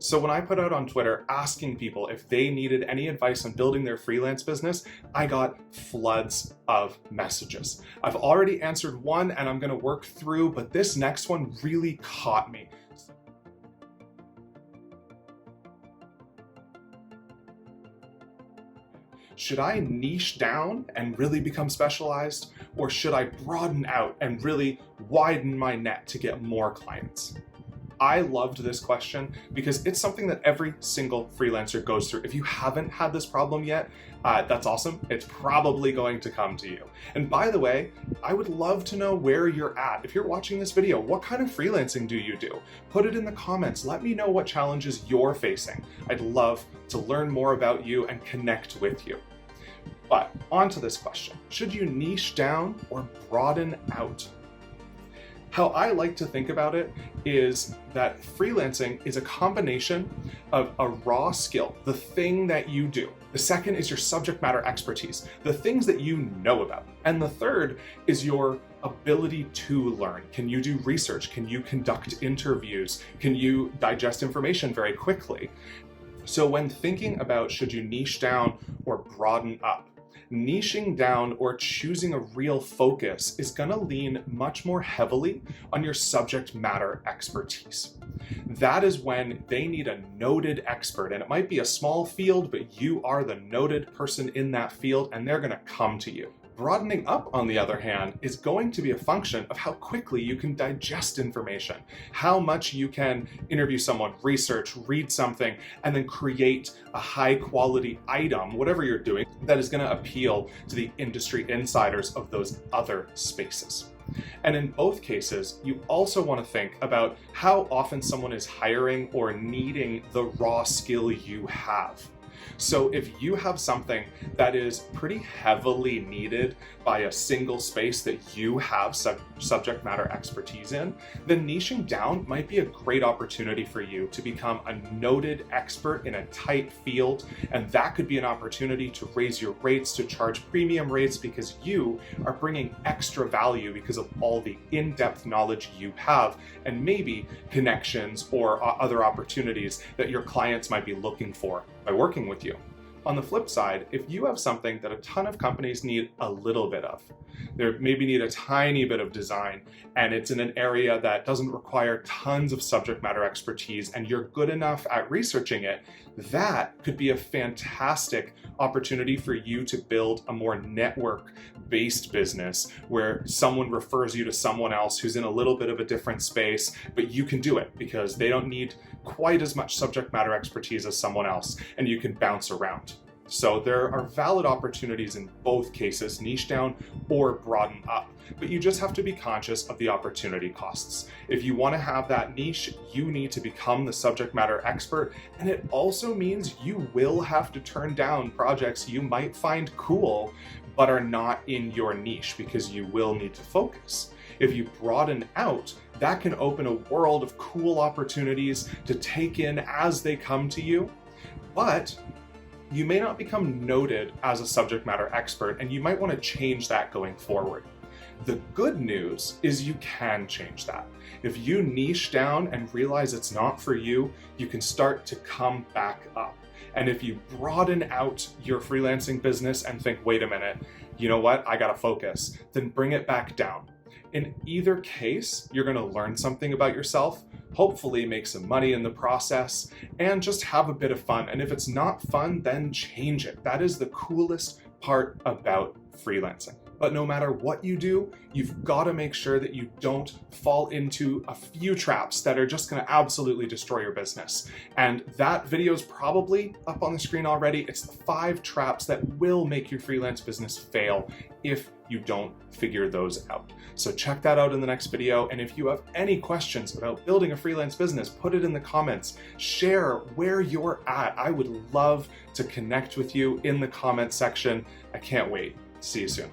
So when I put out on Twitter asking people if they needed any advice on building their freelance business, I got floods of messages. I've already answered one and I'm gonna work through, but this next one really caught me. Should I niche down and really become specialized, or should I broaden out and really widen my net to get more clients? I loved this question because it's something that every single freelancer goes through. If you haven't had this problem yet, that's awesome. It's probably going to come to you. And by the way, I would love to know where you're at. If you're watching this video, what kind of freelancing do you do? Put it in the comments. Let me know what challenges you're facing. I'd love to learn more about you and connect with you. But on to this question. Should you niche down or broaden out? How I like to think about it is that freelancing is a combination of a raw skill, the thing that you do. The second is your subject matter expertise, the things that you know about. And the third is your ability to learn. Can you do research? Can you conduct interviews? Can you digest information very quickly? So when thinking about should you niche down or broaden up, niching down or choosing a real focus is going to lean much more heavily on your subject matter expertise. That is when they need a noted expert, and it might be a small field, but you are the noted person in that field and they're going to come to you. Broadening up, on the other hand, is going to be a function of how quickly you can digest information, how much you can interview someone, research, read something, and then create a high quality item, whatever you're doing, that is going to appeal to the industry insiders of those other spaces. And in both cases, you also want to think about how often someone is hiring or needing the raw skill you have. So if you have something that is pretty heavily needed by a single space that you have subject matter expertise in, then niching down might be a great opportunity for you to become a noted expert in a tight field. And that could be an opportunity to raise your rates, to charge premium rates, because you are bringing extra value because of all the in-depth knowledge you have, and maybe connections or other opportunities that your clients might be looking for by working with you. On the flip side, if you have something that a ton of companies need a little bit of, they maybe need a tiny bit of design, and it's in an area that doesn't require tons of subject matter expertise, and you're good enough at researching it, that could be a fantastic opportunity for you to build a more network-based business where someone refers you to someone else who's in a little bit of a different space, but you can do it because they don't need quite as much subject matter expertise as someone else, and you can bounce around. So there are valid opportunities in both cases, niche down or broaden up, but you just have to be conscious of the opportunity costs. If you want to have that niche, you need to become the subject matter expert, and it also means you will have to turn down projects you might find cool, but are not in your niche because you will need to focus. If you broaden out, that can open a world of cool opportunities to take in as they come to you, but you may not become noted as a subject matter expert, and you might want to change that going forward. The good news is you can change that. If you niche down and realize it's not for you, you can start to come back up. And if you broaden out your freelancing business and think, wait a minute, you know what, I gotta focus, then bring it back down. In either case, you're going to learn something about yourself, hopefully make some money in the process, and just have a bit of fun. And if it's not fun, then change it. That is the coolest part about freelancing. But no matter what you do, you've got to make sure that you don't fall into a few traps that are just going to absolutely destroy your business. And that video is probably up on the screen already. It's the 5 traps that will make your freelance business fail if you don't figure those out. So check that out in the next video. And if you have any questions about building a freelance business, put it in the comments. Share where you're at. I would love to connect with you in the comment section. I can't wait. See you soon.